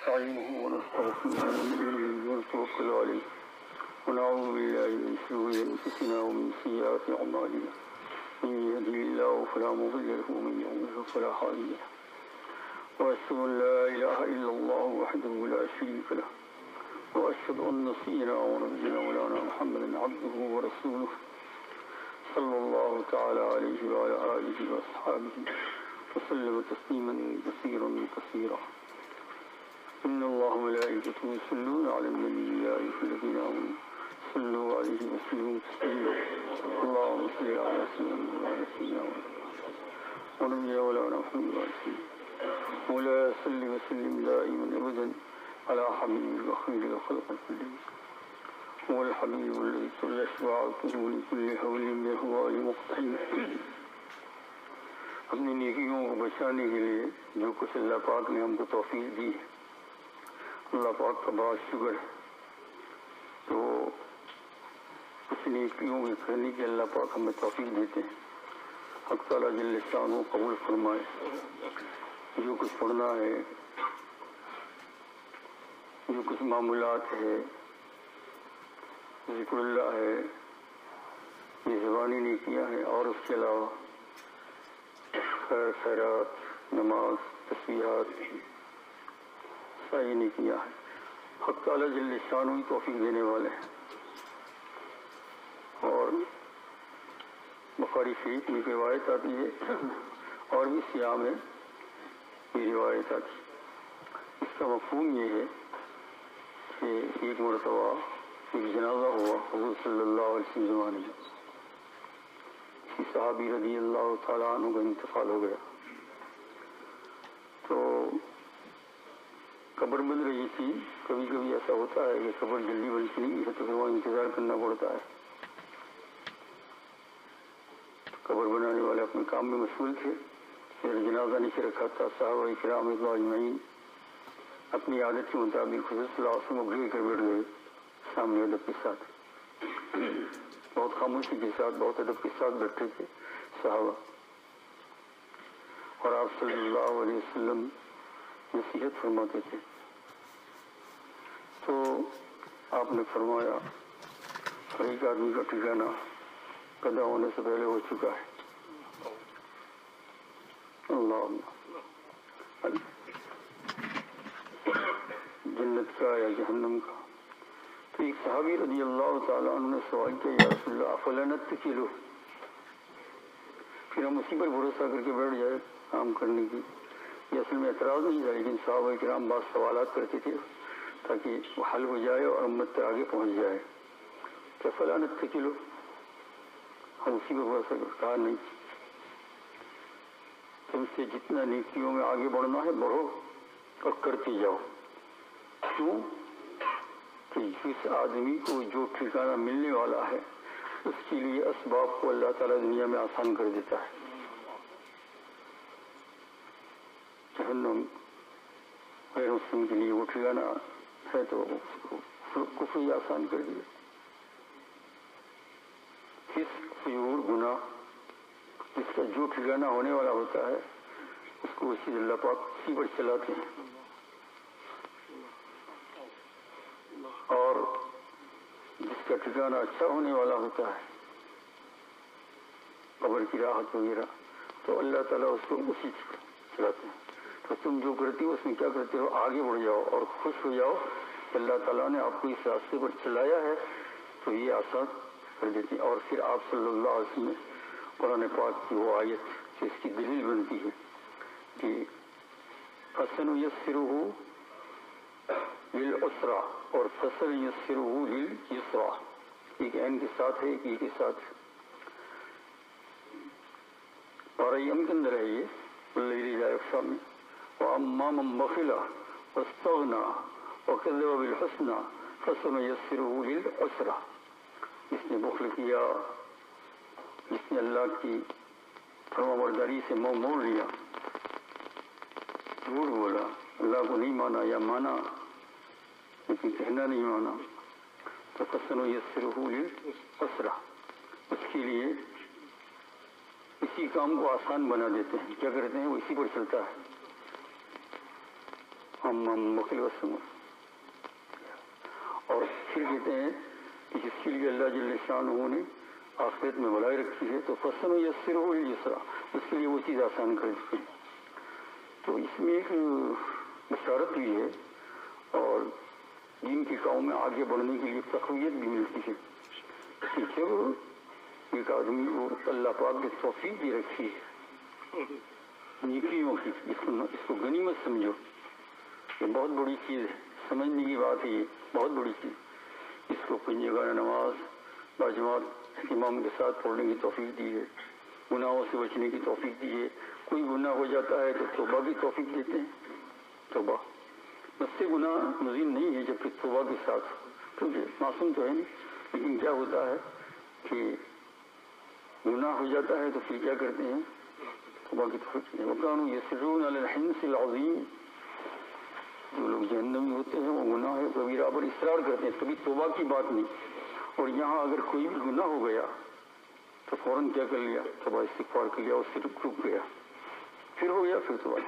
ونستعينه ونستغفره ونتوكل عليه ونعوذ بالله من شرور أنفسنا ومن سيئات أعمالنا من يهده الله فلا مضل له ومن يضلل فلا هادي له وأشهد أن لا إله إلا الله وحده لا شريك له وأشهد أن سيدنا ونبينا مولانا محمدا عبده ورسوله صلى الله تعالى عليه وعلى آله وأصحابه وسلم تسليما كثيرا كثيرا. إن الله وملائكته يصلون على النبي يا أيها الذين آمنوا صلوا عليه وسلموا تسليما. اللهم صل على سيدنا وعلى سيدنا ونبينا مولانا محمد وعلى سيدنا ولا صل وسلم دائما أبدا على حبيب وخير الخلق كلهم هو الحبيب الذي ترجى شفاعته لكل حول من أهوال مقتحم. اپنی نیکیوں کو بچانے کے لیے جو کچھ اللہ پاک نے ہم کو توفیق دی ہے، اللہ پاک کا بہت شکر ہے. تو کچھ نیکیوں کے کرنے کے اللہ پاک ہمیں توفیق دیتے ہیں. حق تعالیٰ جل شانہ قبول فرمائے. جو کچھ پڑھنا ہے، جو کچھ معمولات ہے، ذکر اللہ ہے، یہ زبانی نیکیاں ہیں، اور اس کے علاوہ خیر خیرات، نماز، تسبیحات، ساری نیکیاں ہیں. حق تعالیٰ جل شانہ ہی توفیق دینے والے ہیں. اور بخاری شریف میں روایت آتی ہے، اور بھی سیاح میں یہ روایت آتی ہے. اس کا مفہوم یہ ہے کہ ایک مرتبہ ایک جنازہ ہوا حضور صلی اللہ علیہ وسلم زمانے میں. کسی صحابی رضی اللہ تعالیٰ عنہ کا انتقال ہو گیا، تو قبر بن رہی تھی. کبھی کبھی ایسا ہوتا ہے کہ قبر جلدی بنتی نہیں ہے، تو پھر وہاں انتظار کرنا پڑتا ہے. قبر بنانے والے اپنے کام میں مشغول تھے. پھر جنازہ نیچے رکھا تھا. صحابہ کرام اجمعین اپنی عادت کے مطابق حضور صلی اللہ علیہ وسلم کو گھیر کر بیٹھ گئے سامنے ادب کے ساتھ. بہت خاموشی کے ساتھ، بہت ادب کے ساتھ بیٹھے تھے صحابہ. اور آپ صلی اللہ علیہ وسلم نصیحت فرماتے تھے. تو آپ نے فرمایا ہر ایک آدمی کا ٹھکانہ پیدا ہونے سے پہلے ہو چکا ہے. اللہ جنت کا یا جہنم کا. تو ایک صحابی رضی اللہ تعالیٰ عنہ نے سوال کیا، یا رسول اللہ افلا نتکلوا، پھر ہم اسی پر بھروسہ کر کے بیٹھ جائے کام کرنے کی. یہ اصل میں اعتراض نہیں تھا، لیکن صحابہ کرام بعض سوالات کرتے تھے تاکہ وہ حل ہو جائے اور امت تک آگے پہنچ جائے. کہ افلا نتکلوا، ہم اسی پر بھروسہ کر. کہا نہیں، تم سے جتنا نیکیوں میں آگے بڑھنا ہے بڑھو اور کرتے جاؤ. کیوں کہ جس آدمی کو جو ٹھکانہ ملنے والا ہے اس کے لیے اسباب کو اللہ تعالیٰ دنیا میں آسان کر دیتا ہے. جہنم غیر مسلم کے لیے وہ ٹھکانہ ہے تو کفر ہی آسان کر دیا. فجور گناہ جس کا جو ٹھکانہ ہونے والا ہوتا ہے اس کو اسی اللہ پاک اسی پر چلاتے ہیں. اور جس کا ٹھکانہ اچھا ہونے والا ہوتا ہے، قبر کی راحت وغیرہ، تو اللہ تعالیٰ اس کو اسی چلاتے ہیں. تو تم جو کرتی ہو اس میں کیا کرتے ہو، آگے بڑھ جاؤ اور خوش ہو جاؤ کہ اللہ تعالیٰ نے آپ کو اس راستے پر چلایا ہے، تو یہ آسان کر دیتی. اور پھر آپ صلی اللہ علیہ وسلم نے قرآن پاک کی وہ آیت جو اس کی دلیل بنتی ہے کہ فَسَنُيَسِّرُهُ لِلْعُسْرَى اور فَسَنُيَسِّرُهُ لِلْيُسْرَى، ایک عین کے ساتھ ہے، ایک ای کے ساتھ ہے. اور ایم کے اندر ہے یہ واللیل اذا یغشی میں وَأَمَّا مَن بَخِلَ وَاسْتَغْنَىٰ وَكَذَّبَ بِالْحُسْنَىٰ فَسَنُيَسِّرُهُ لِلْعُسْرَىٰ. جس نے بخل کیا، جس نے اللہ کی فرمانبرداری سے منہ موڑ لیا، جھوٹ بولا، اللہ کو نہیں مانا یا مانا لیکن کہنا نہیں مانا، تو فَسَنُيَسِّرُهُ لِلْعُسْرَىٰ، اس کے لیے اسی کام کو آسان بنا دیتے ہیں. کیا کرتے ہیں، وہ اسی پر چلتا ہے. مخل وسلم. اور پھر کہتے ہیں کہ جس کے لیے اللہ جل شانہ نے آخرت میں بلائی رکھی ہے تو فصل یسرہ لليسرى، اس کے لیے وہ چیز آسان کر دیتے ہیں. تو اس میں ایک بشارت بھی ہے اور دین کے کام میں آگے بڑھنے کے لیے تقویت بھی ملتی ہے کہ جب ایک آدمی کو اللہ پاک نے توفیق دی رکھی ہے نیکیوں کی، اس کو غنیمت سمجھو. یہ بہت بڑی چیز ہے، سمجھنے کی بات ہے، یہ بہت بڑی چیز. اس کو پنجگانہ نماز باجماعت اہتمام کے ساتھ پڑھنے کی توفیق دی ہے، گناہوں سے بچنے کی توفیق دی ہے. کوئی گناہ ہو جاتا ہے تو توبہ کی توفیق دیتے ہیں. توبہ اس سے گناہ مزید نہیں ہے جبکہ توبہ کے ساتھ، کیونکہ معصوم تو ہے نہیں. لیکن کیا ہوتا ہے کہ گناہ ہو جاتا ہے تو پھر کیا کرتے ہیں؟ توبہ کی توفیق نہیں. وَكَانُوا يَصِرُّونَ عَلَى الْحِنْثِ الْعَظِيمِ، جو لوگ جہنمی ہوتے ہیں وہ گناہ کبیرہ پر اصرار کرتے ہیں، کبھی توبہ کی بات نہیں. اور یہاں اگر کوئی بھی گناہ ہو گیا تو فوراً کیا کر لیا؟ توبہ استغفار کر لیا، اس سے رک گیا، پھر ہو گیا، پھر توبہ.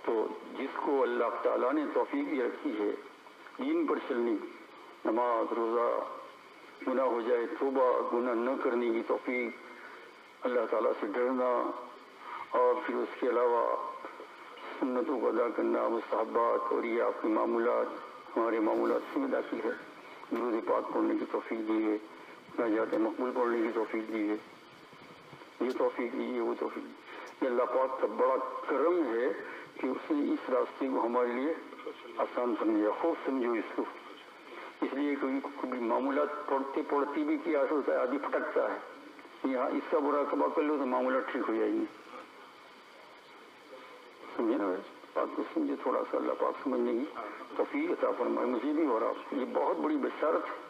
تو جس کو اللہ تعالیٰ نے توفیق بھی رکھی ہے دین پر چلنی، نماز روزہ، گناہ ہو جائے توبہ، گناہ نہ کرنے کی توفیق، اللہ تعالیٰ سے ڈرنا، اور پھر اس کے علاوہ سنتوں کو ادا کرنا، مستحبات، اور یہ آپ کے معمولات ہمارے معمولات میں داخل ہے. درود پاک پڑھنے کی توفیق دی ہے، نجات مقبول پڑھنے کی توفیق دی ہے، یہ توفیق دی ہے، وہ توفیق دی. یہ اللہ پاک کا بڑا کرم ہے کہ اس نے اس راستے کو ہمارے لیے آسان سمجھا. خوب سمجھو اس کو. اس لیے کبھی معمولات پڑھتے بھی کیا ہوتا ہے، آدھی پھٹکتا ہے. یہاں اس کا مراقبہ کر لو تو معاملات ٹھیک ہو جائیں گے. سمجھے نا بات کو؟ سمجھے تھوڑا سا. اللہ پاک سمجھنے کی توفیق عطا فرمائے مجھے بھی اور آپ کو. یہ بہت بڑی بشارت ہے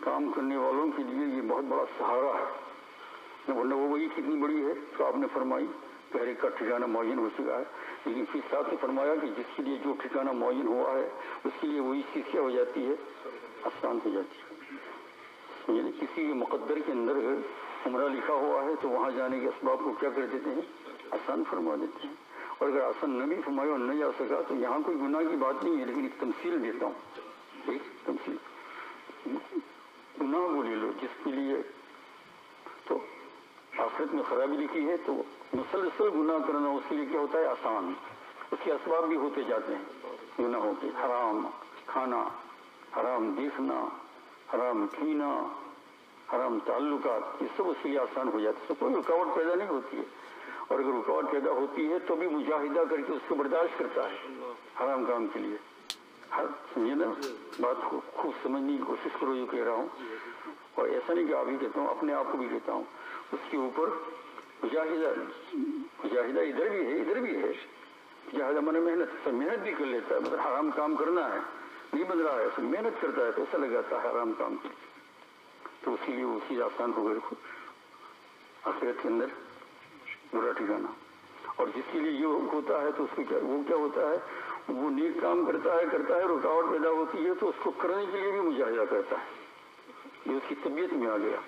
کام کرنے والوں کے لیے، یہ بہت بڑا سہارا ہے. ورنہ وہ وہی کتنی بڑی ہے تو آپ نے فرمائی کہ ہر ایک کا ٹھکانہ معین ہو چکا ہے. لیکن پھر ساتھ نے فرمایا کہ جس کے لیے جو ٹھکانہ معین ہوا ہے اس کے لیے وہی چیز کیا ہو جاتی ہے؟ آسان ہو جاتی ہے. یعنی کسی کے مقدر کے اندر اگر عمرہ لکھا ہوا ہے تو وہاں جانے کے اسباب کو کیا کر دیتے ہیں؟ آسان فرما دیتے ہیں. اور اگر آسان نہ بھی فرمایا اور نہ جا سکا تو یہاں کوئی گناہ کی بات نہیں ہے، لیکن ایک تمثیل دیتا ہوں. ایک تمثیل گناہ کو لے لو جس کے لیے تو آخرت میں خرابی لکھی ہے، تو مسلسل گناہ کرنا اس کے لیے کیا ہوتا ہے؟ آسان. اس کے اسباب بھی ہوتے جاتے ہیں گناہوں کے. حرام کھانا، حرام دیکھنا، حرام پینا، حرام تعلقات، یہ سب اس کے لیے آسان ہو جاتے ہیں. تو کوئی رکاوٹ پیدا نہیں ہوتی ہے. اور اگر رکاوٹ پیدا ہوتی ہے تو بھی مجاہدہ کر کے اس کو برداشت کرتا ہے حرام کام کے لیے. سمجھے نا بات کو؟ خوب سمجھنے کی کوشش کرو جو کہہ رہا ہوں. اور ایسا نہیں کہ آپ ہی کہتا ہوں، اپنے آپ کو بھی کہتا ہوں. اس کے اوپر مجاہدہ ادھر بھی ہے ادھر بھی ہے. مجاہدہ من محنت بھی کر لیتا ہے، مطلب حرام کام کرنا ہے نہیں بن رہا ہے، اس محنت کرتا ہے، پیسہ لگاتا ہے حرام کام کے لیے، تو اسی لیے وہ چیز آسان ہو گئی آخرت کے اندر برا ٹھکانا. اور جس کے لیے یہ ہوتا ہے تو اس کو وہ کیا ہوتا ہے؟ وہ نیک کام کرتا ہے، رکاوٹ پیدا ہوتی ہے تو اس کو کرنے کے لیے بھی مجاہدہ کرتا ہے. یہ اس کی طبیعت میں آ گیا.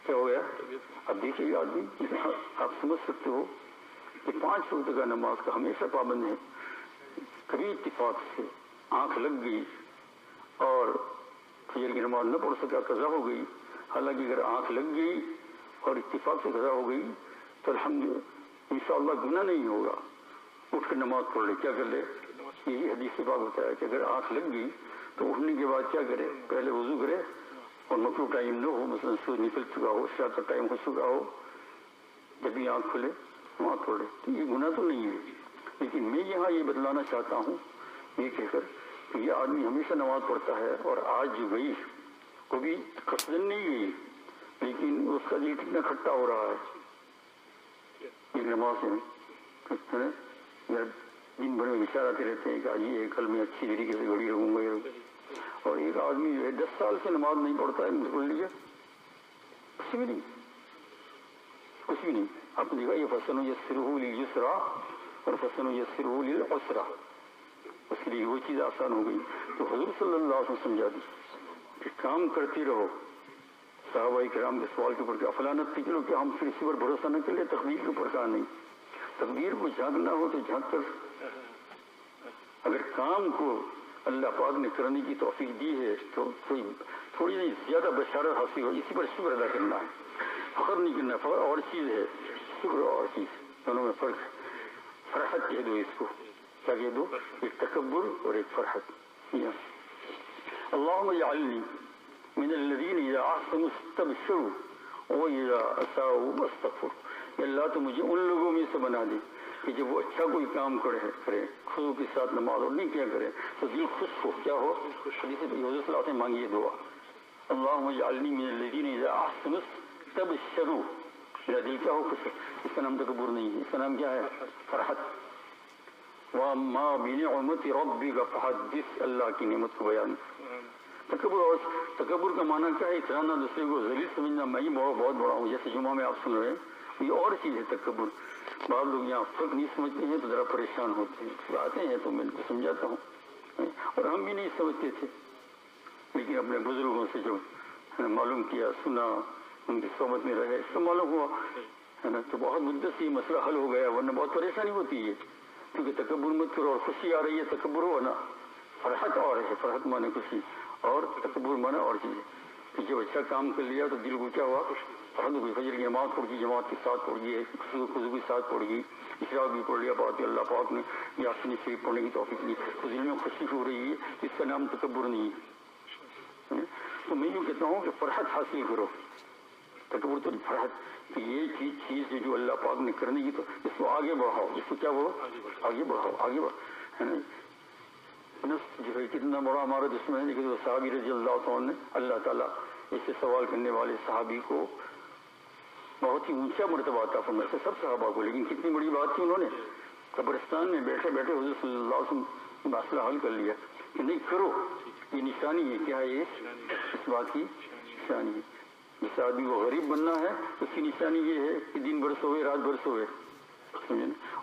کیا ہو گیا؟ اب دیکھیے آدمی، آپ سمجھ سکتے ہو کہ 5 وقت کا نماز کا ہمیشہ پابند ہے. کبھی اتفاق سے آنکھ لگ گئی اور فجر کی نماز نہ پڑھ سکا، قضا ہو گئی. حالانکہ اگر آنکھ لگ گئی اور اتفاق سے قضا ہو گئی تو الحمدللہ انشاءاللہ گناہ نہیں ہوگا، اٹھ کر نماز پڑھ لے. کیا کر لے؟ یہی حدیث سے بات ہوتا ہے کہ اگر آنکھ لگ گئی تو اٹھنے کے بعد کیا کرے؟ پہلے وضو کرے اور مکروہ ٹائم نہ ہو، مثلا سورج نکل چکا ہو، عشاء کا ٹائم ہو چکا ہو، جب بھی آنکھ کھلے نماز پڑھ لے. تو یہ گناہ تو نہیں ہے. لیکن میں یہاں یہ بتلانا چاہتا ہوں یہ کہہ کر کہ یہ آدمی ہمیشہ نماز پڑھتا ہے اور آج جو گئی وہ بھی قصدن نہیں گئی، لیکن اس کا دل کتنا کھٹا ہو رہا ہے ایک نماز میں. دن بھر میں وچار آتے رہتے ہیں کہ آج یہ کل میں اچھی طریقے سے گھڑی رہوں گا. اور ایک آدمی جو ہے 10 سال سے نماز نہیں پڑھتا ہے، مجھے پڑھ لیجیے، کچھ بھی نہیں، کچھ بھی نہیں. آپ نے دیکھا یہ فَسَنُ يَسِّرُهُ لِلْيُسْرَىٰ اور فَسَنُ يَسِّرُهُ لِلْعُسْرَىٰ، اس کے لیے وہ چیز آسان ہو گئی. تو حضور صلی اللہ علیہ وسلم سمجھا دی کہ کام کرتے رہو. صحابہ کرام کے سوال کے اوپر کہ افلانت تھی کہ ہم پھر اسی پر بھروسہ نہ کر لیں، تقدیر کے اوپر کہا نہیں. تقدیر کو جھانکنا ہو تو جھانک کر، اگر کام کو اللہ پاک نے کرنے کی توفیق دی ہے تو تھوڑی نہیں زیادہ بشارت حاصل ہو، اسی پر شکر ادا کرنا ہے، فخر نہیں کرنا. فخر اور چیز ہے، شکر اور چیز، دونوں میں فرق ہے. فرحت کہہ دو اس کو، کیا کہہ دو؟ ایک تکبر اور ایک فرحت. اللہم اجعلنی من الذین اذا احسنوا استبشروا واذا اساءوا استغفروا. اللہ تو مجھے ان لوگوں میں سے بنا دے کہ جب وہ اچھا کوئی کام کرے خضوع کے ساتھ نماز اور نہیں کیا کرے تو دل خوش ہو. کیا ہو؟ حدیث حضور صلی اللہ علیہ وسلم مانگیے دعا، اللہم اجعلنی من الذین اذا احسنوا استبشروا. میرا دل کیا ہو؟ خوش ہو. اس کا نام تکبر نہیں ہے، اس کا نام کیا ہے؟ فرحت. وَأَمَّا بِنِعْمَةِ رَبِّكَ فَحَدِّثْ. اللہ کی نعمت کو بیان. تکبر کا معنی کیا ہے؟ اترانا، دوسرے کو ذلیل سمجھنا، میں ہی بہت بڑا ہوں. جیسے جمعہ میں آپ سن رہے ہیں، یہ اور چیز ہے تکبر. بعض لوگ یہاں فرق نہیں سمجھتے ہیں تو ذرا پریشان ہوتے ہیں. آتے ہیں تو میں ان کو سمجھاتا ہوں، اور ہم بھی نہیں سمجھتے تھے، لیکن اپنے بزرگوں سے جو معلوم کیا، سنا، ان کی صحبت میں رہے، اس کا معلوم ہوا ہے نا، تو بہت مدت سے یہ مسئلہ حل ہو گیا. ورنہ بہت پریشانی ہوتی ہے، کیونکہ تکبر مت کرو اور خوشی آ رہی ہے. تکبر ہو نا، فرحت اور ہے، فرحت مانے خوشی، اور تکبر مانے اور چیز. جب اچھا کام کر لیا تو دل کو کیا ہوا؟ فرحت ہوئی. فجر کی نماز پڑھ گئی، جماعت کے ساتھ پڑھ گئی، خضوع کے ساتھ پڑھ گئی، اشراق بھی پڑھ لیا. بات اللہ پاک نے یاسین شریف پڑھنے کی توفیق دی تو دل میں خوشی ہو رہی ہے. اس کا نام تکبر نہیں ہے. تو میں یوں کہتا ہوں کہ فرحت حاصل کرو. تکبر تو فرحت کہ یہ چیز جو اللہ پاک نے کرنے کی تو اس کو آگے بڑھاؤ. اس کو کیا بڑھو؟ آگے بڑھاؤ، آگے بڑھاؤ، ہے نا. جو ہے کتنا بڑا ہمارا دشمن ہے، لیکن وہ صحابی رضی اللہ عنہ نے اللہ تعالیٰ اس سے سوال کرنے والے صحابی کو بہت ہی اونچا مرتبہ عطا فرمایا تھا، سب صحابہ کو. لیکن کتنی بڑی بات تھی، انہوں نے قبرستان میں بیٹھے بیٹھے حضور صلی اللہ علیہ وسلم مسئلہ حل کر لیا کہ نہیں کرو. یہ نشانی ہے. کیا ہے یہ؟ اس بات کی نشانی ہے. جس آدمی کو غریب بننا ہے اس کی نشانی یہ ہے کہ دن بھر سوئے، رات بھر سوئے،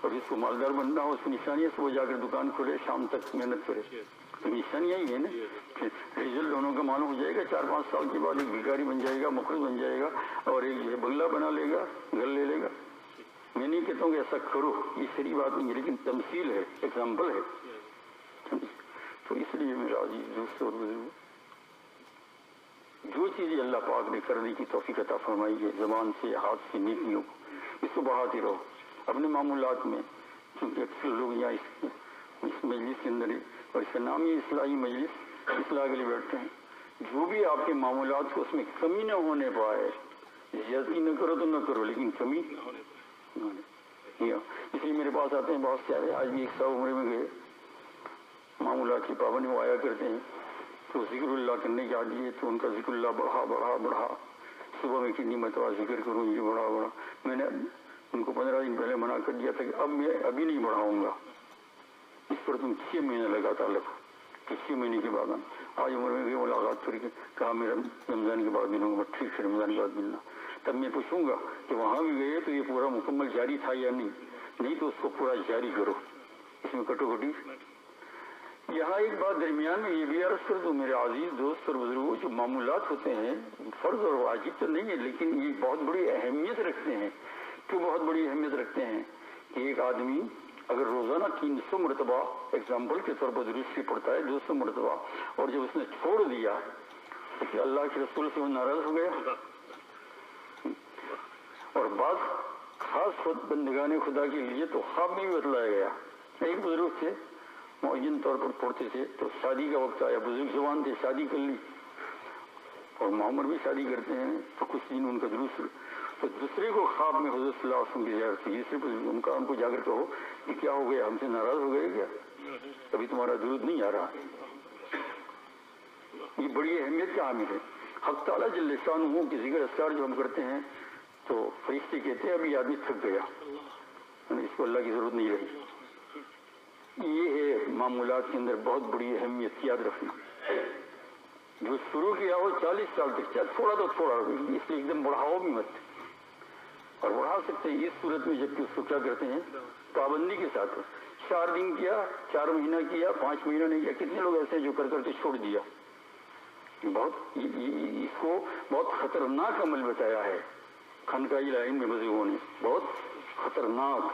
اور جس کو مالدار بننا ہو اس کی نشانی ہے وہ جا کر دکان کھولے، شام تک محنت کرے. تو نشانی یہی ہے نا. رزلٹ دونوں کا معلوم ہو جائے گا. 4-5 سال کے بعد ایک بھکاری بن جائے گا، مقرض بن جائے گا، اور ایک جو ہے بنگلہ بنا لے گا، گھر لے لے گا. میں نہیں کہتا ہوں کہ ایسا کرو، یہ صحیح بات نہیں ہے، لیکن تمثیل ہے، ایگزامپل ہے. تو اس لیے میرا عزیز دوست اور بزرگ، جو چیزیں اللہ پاک نے کرنے کی توفیق عطا فرمائی ہے، زبان سے، ہاتھ سے، نیکیوں کو، اس کو بڑھاتے رہو اپنے معمولات میں. کیونکہ اکثر لوگ یہاں اس مجلس کے اندر، اور اس کا نام ہی اصلاحی مجلس، اصلاح کے لیے بیٹھتے ہیں. جو بھی آپ کے معمولات کو اس میں کمی نہ ہونے پائے، زیادتی نہ کرو تو نہ کرو، لیکن کمی نہ ہونے پائے. اس لیے میرے پاس آتے ہیں بہت سارے، آج بھی ایک 100 عمرے میں گئے، معمولات کی پابندی وہ آیا کرتے ہیں تو ذکر اللہ کرنے کے عادی ہے، تو ان کا ذکر اللہ بڑھا بڑھا بڑھا. صبح میں کتنی مرتبہ ذکر کروں، یہ بڑھا بڑھا. میں نے ان کو 15 دن پہلے منع کر دیا تھا کہ اب میں ابھی نہیں بڑھاؤں گا، اس پر تم 6 مہینے لگاتار لگو. 6 مہینے کے بعد آج عمر میں گئی، ملاقات کر کے کہا میں رمضان کے بعد ملوں گا. ٹھیک ہے، رمضان کے بعد ملنا. تب میں پوچھوں گا کہ وہاں بھی گئے تو یہ پورا مکمل جاری تھا یا نہیں تو اس کو پورا جاری کرو. اس میں کٹو کٹی. یہاں ایک بات درمیان میں یہ بھی عرض کر دوں میرے عزیز دوست اور بزرگوں، جو معمولات ہوتے ہیں فرض اور واجب تو نہیں ہے، لیکن یہ بہت بڑی اہمیت رکھتے ہیں. کیوں بہت بڑی اہمیت رکھتے ہیں؟ کہ ایک آدمی اگر روزانہ 300 مرتبہ ایگزامپل کے طور پر درود پڑھتا ہے، 200 مرتبہ، اور جب اس نے چھوڑ دیا تو کہ اللہ کے رسول سے وہ ناراض ہو گیا. اور بعض خاص خود بندگان خدا کے لیے تو خواب میں بھی بتلایا گیا. ایک بزرگ تھے، معین طور پر پڑھتے تھے، تو شادی کا وقت آیا، بزرگ جوان تھے، شادی کر لی، اور معمر بھی شادی کرتے ہیں، تو کچھ دن ان کا دروس، تو دوسرے کو خواب میں حضور صلی اللہ علیہ وسلم کی زیارت کی. صرف ان کو جا کر کہو کہ کیا ہو گیا، ہم سے ناراض ہو گئے کیا، ابھی تمہارا درود نہیں آ رہا. یہ بڑی اہمیت کا حامل ہے. حق تعالیٰ جل شانہ کی ذکر اذکار جو ہم کرتے ہیں تو فرشتے کہتے ہیں اب یہ آدمی تھک گیا، اس کو اللہ کی ضرورت نہیں رہی. یہ ہے معمولات کے اندر بہت بڑی اہمیت، یاد رکھنا. جو شروع کیا ہو 40 سال تک، چاہے تھوڑا تو تھوڑا، اس لیے ایک دم بڑھاؤ بھی مت. اور بڑھا سکتے ہیں اس صورت میں جبکہ اس کو کیا کرتے ہیں، پابندی کے ساتھ. 4 دن کیا، 4 مہینہ کیا، 5 مہینہ نہیں کیا. کتنے لوگ ایسے جو کر کے چھوڑ دیا. بہت اس کو بہت خطرناک عمل بتایا ہے خانقاہی لائن میں بزرگوں نے، بہت خطرناک.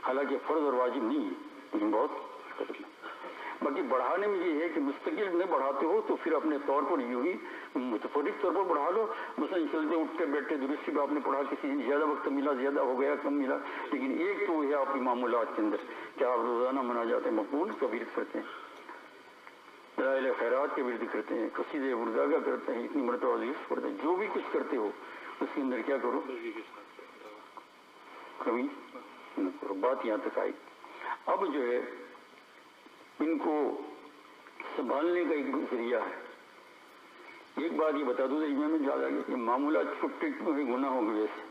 حالانکہ فرض اور واجب نہیں ہے، لیکن بہت خطرناک. باقی بڑھانے میں یہ ہے کہ مستقل نہیں بڑھاتے ہو تو پھر اپنے طور پر یوں ہی متفرق طور پر بڑھا لو. مثلا چلتے اٹھتے بیٹھتے درستی پہ آپ نے پڑھا, کسی دن زیادہ وقت ملا, زیادہ ہو گیا, کم ملا, لیکن ایک تو ہے آپ کی معمولات کے اندر کہ آپ روزانہ مناجات مقبول کا ورد کرتے ہیں, دلائل خیرات کے ورد کرتے ہیں, قصیدے ورداگا کرتے ہیں, اتنی مرتبہ ذکر پڑھتے ہیں. جو بھی کچھ کرتے ہو اس کے اندر کیا کرو, کمی نہ کرو. بات یہاں تک آئی. اب جو ہے ان کو سنبھالنے کا ایک ذریعہ ہے. ایک بات یہ بتا دوں میں یاد آ گیا کہ معمولات چھٹے کیوں ہے گناہوں کی وجہ سے.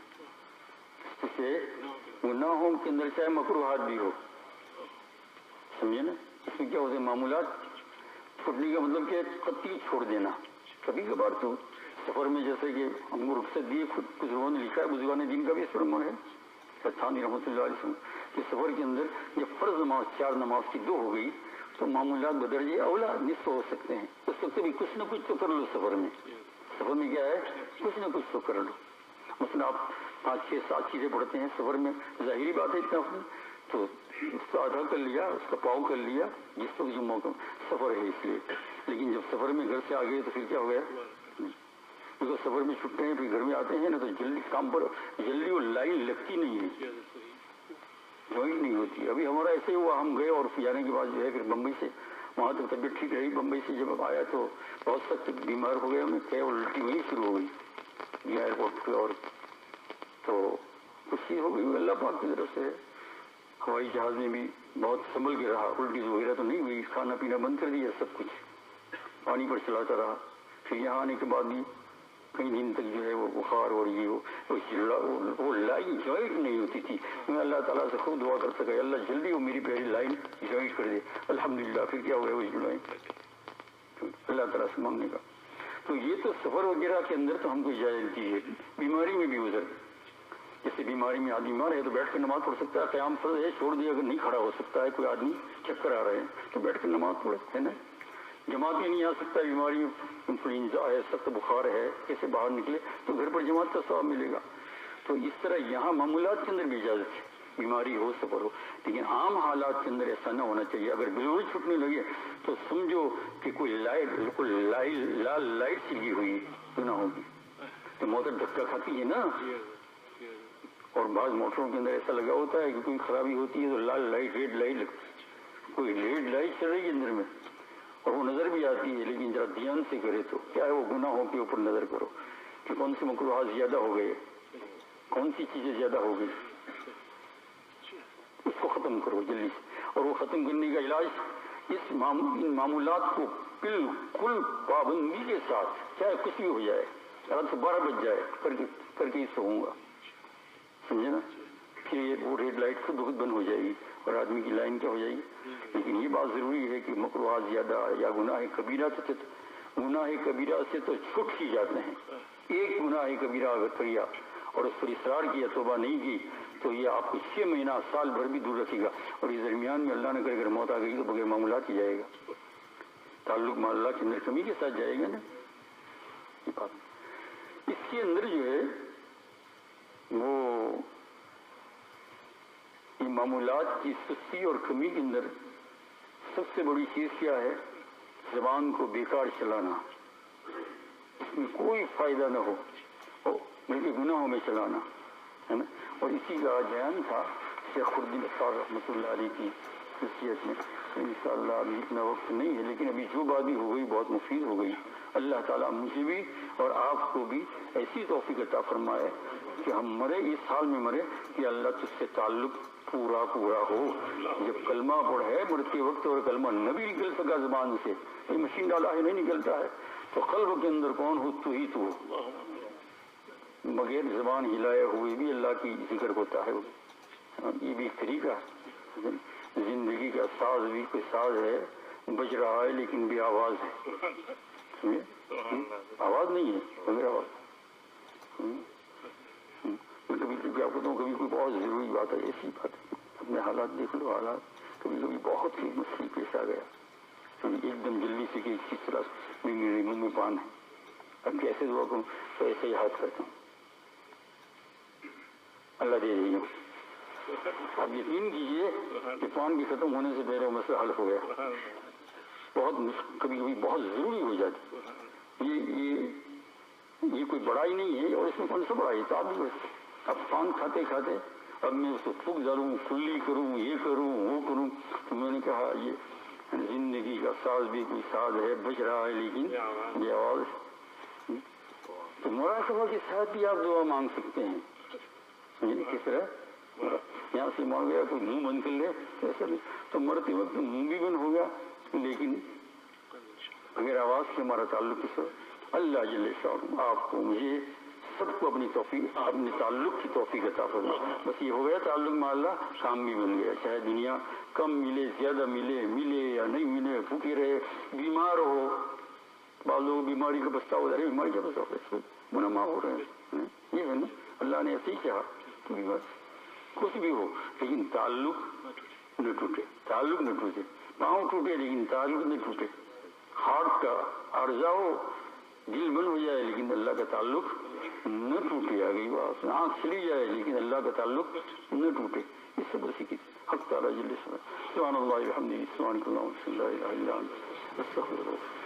اس سے گناہوں کے اندر چاہے مکروہات بھی ہو, سمجھے نا, اس میں کیا ہوتے ہیں معمولات چھوڑنے کا مطلب کہ قطعی چھوڑ دینا. کبھی کبھار تو سفر میں جیسے کہ ہم کو رخصت دیے, خود بزرگوں نے لکھا ہے, بزرگان دین کا بھی اس پر عمل ہے ثانی رحمۃ اللہ علیہ وسلم کہ سفر کے اندر جب فرض نماز 4 نماز کی 2 ہو گئی تو معمولات بدرجے اولا نصف ہو سکتے ہیں. اس وقت بھی کچھ نہ کچھ تو کر لو. سفر میں کیا ہے, کچھ نہ کچھ تو کر لو. مثلا آپ 5 6 7 چیزیں پڑھتے ہیں سفر میں, ظاہری بات ہے اتنا تو اس کا آدھا کر لیا, اس کا پاؤں کر لیا, جس وقت جو موقع سفر ہے اس لیے. لیکن جب سفر میں گھر سے آ گئے تو پھر کیا ہو گیا, کیونکہ سفر میں چھٹتے ہیں پھر گھر میں آتے ہیں نا تو جلدی کام پر جلدی وہ لائن لگتی نہیں ہے, جوائنٹ نہیں ہوتی. ابھی ہمارا ایسے ہی ہوا, ہم گئے اور جانے کے بعد جو ہے پھر بمبئی سے وہاں تک طبیعت ٹھیک رہی. بمبئی سے جب آیا تو بہت سخت بیمار ہو گیا, میں کیا الٹی وہیں شروع ہو گئی ایئرپورٹ پہ, اور تو کچھ چیز ہو گئی اللہ پاک کی طرف سے. ہوائی جہاز میں بھی بہت سنبھل کے رہا, الٹی وغیرہ تو نہیں ہوئی, کھانا پینا بند کر دیا, سب کچھ پانی پر چلاتا رہا. پھر یہاں آنے کے بعد بھی کئی دن تک جو ہے وہ بخار اور یہ وہ لائن جوائنٹ نہیں ہوتی تھی. میں اللہ تعالیٰ سے خوب دعا کر سکا, اللہ جلدی وہ میری پیاری لائن جوائنٹ کر دے. الحمدللہ پھر کیا ہوا ہے وہ جوائن اللہ تعالیٰ سے مانگنے کا. تو یہ تو سفر وغیرہ کے اندر تو ہم کو اجازت دی ہے. بیماری میں بھی ادھر جیسے بیماری میں آدمی بیمار ہے تو بیٹھ کر نماز پڑھ سکتا ہے, قیام فرض ہے, چھوڑ دیا اگر نہیں کھڑا ہو سکتا ہے, کوئی آدمی چکر آ رہے ہیں تو بیٹھ کر نماز پڑھ ہے نا. جماعت میں نہیں آ سکتا, بیماری میں انفلوئنزا ہے, سخت بخار ہے, کیسے باہر نکلے تو گھر پر جماعت کا ثواب ملے گا. تو اس طرح یہاں معمولات کے اندر بھی اجازت ہے, بیماری ہو سفر ہو, لیکن عام حالات کے اندر ایسا نہ ہونا چاہیے. اگر بالکل چھٹنے لگے تو سمجھو کہ کوئی لال لائٹ چلی ہوئی گناہوں کی, تو موٹر دھکا کھاتی ہے نا. اور بعض موٹروں کے اندر ایسا لگا ہوتا ہے کہ کوئی خرابی ہوتی ہے تو لال لائٹ ریڈ لائٹ لگتی, کوئی ریڈ لائٹ چل رہی ہے اندر میں اور وہ نظر بھی آتی ہے, لیکن ذرا دھیان سے کرے تو کیا ہے وہ گناہوں کے اوپر نظر کرو کہ کون سے مکروہات زیادہ ہو گئے, کون سی چیزیں زیادہ ہو گئی, اس کو ختم کرو جلدی سے. اور وہ ختم کرنے کا علاج ان معمولات کو بالکل پابندی کے ساتھ, چاہے کچھ بھی ہو جائے, رات 12 بج جائے کر کے ہی سوؤں گا, سمجھے نا. پھر یہ وہ ریڈ لائٹ خود بخود بند ہو جائے گی اور آدمی کی لائن کیا ہو جائے گی. لیکن یہ بات ضروری ہے کہ مکروہات زیادہ یا گناہ کبیرہ سے تو چھٹ ہی جاتے ہیں. ایک گناہ کبیرہ اگر کیا اور اس پر اصرار کیا, توبہ نہیں کی, تو یہ آپ کو 6 مہینہ سال بھر بھی دور رکھے گا. اور اس درمیان میں اللہ نے کرے اگر موت آ گئی تو بغیر معمولات ہی جائے گا, تعلق مع اللہ کے اندر کمی کے ساتھ جائے گا نا. اس کے اندر جو ہے وہ یہ معمولات کی سستی اور کمی کے اندر سب سے بڑی چیز کیا ہے, زبان کو بیکار چلانا, اس میں کوئی فائدہ نہ ہو بلکہ گناہوں میں چلانا ہے نا. اور اسی کا بیان تھا شیخ الدین اطہار رحمۃ اللہ علیہ کی نصیحت میں. انشاءاللہ ابھی اتنا وقت نہیں ہے, لیکن ابھی جو بات بھی ہو گئی بہت مفید ہو گئی. اللہ تعالیٰ مجھے بھی اور آپ کو بھی ایسی توفیق عطا فرمائے کہ ہم مرے اس حال میں مرے کہ اللہ تجھ سے تعلق پورا ہو. جب کلمہ پڑھے مرتے وقت اور کلمہ نہ بھی نکل سکا زبان سے, یہ مشین ڈالا ہے نہیں نکلتا ہے, تو قلب کے اندر کون ہو, تو ہی تو, بغیر زبان ہلائے ہوئے بھی اللہ کی ذکر ہوتا ہے. یہ بھی ایک طریقہ ہے. زندگی کا ساز بھی کوئی ساز ہے, بج رہا ہے لیکن بے آواز ہے, آواز نہیں ہے بغیر آواز. کبھی آپ کو کبھی کوئی بہت ضروری بات ہے, ایسی بات ہے, اپنے حالات دیکھ لو, حالات کبھی بہت ہی مشکل پیش آ گیا, ایک دم جلدی سے کہ ایک چیز طرح میرے منہ میں پان ہے, اب کیسے دعا کروں, تو ایسے ہی ہاتھ کرتا ہوں, اللہ دے رہی ہوں. اب یقین کیجیے کہ پان کے ختم ہونے سے پہلے مسئلہ حل ہو گیا. بہت کبھی کبھی بہت ضروری ہو جاتی ہے. یہ کوئی بڑائی نہیں ہے، اور اس میں کون سا بڑائی تعلق ہے. اب پان کھاتے کھاتے اب میں اس کو پھک ڈالوں، کلی کروں، یہ کروں وہ کروں. تو میں نے کہا یہ زندگی کا ساز بھی کوئی ساز ہے، بج رہا ہے، لیکن یہ آواز. تو مراقبہ کے ساتھ بھی آپ دعا مانگ سکتے ہیں. کس طرح یہاں سے مانگ گیا تو منہ بند کر لے ایسا نہیں. تو مرتے وقت منہ بھی بند ہوگا، لیکن اگر آواز سے ہمارا تعلق کس اللہ جل شانہ آپ کو مجھے سب کو اپنی توفیق، اپنے تعلق کی توفیق عطا فرمائے. بس یہ ہو گیا تعلق میں اللہ، کام بھی بن گیا. چاہے دنیا کم ملے، زیادہ ملے یا نہیں ملے، بھوکے رہے، بیمار ہو. بعض لوگ بیماری کا پچھتاوا ہو رہے، بیماری کا پچھتاوا منما ہو رہے ہیں. یہ ہے نا، اللہ نے ایسے ہی کہا کہ بس کچھ بھی ہو لیکن تعلق نہ ٹوٹے. تعلق نہ ٹوٹے، پاؤں ٹوٹے لیکن تعلق نہ ٹوٹے. ہارٹ کا عرضہ ہو، دل بند ہو جائے لیکن اللہ کا تعلق نہ ٹوٹے. آ گئی بات، آنکھ چلی جائے لیکن اللہ کا تعلق نہ ٹوٹے. اس سے بسی کی حق تعالیٰ جل سبحان اللہ وبحمدہ سبحانک اللہم لا الہ الا انت استغفرک.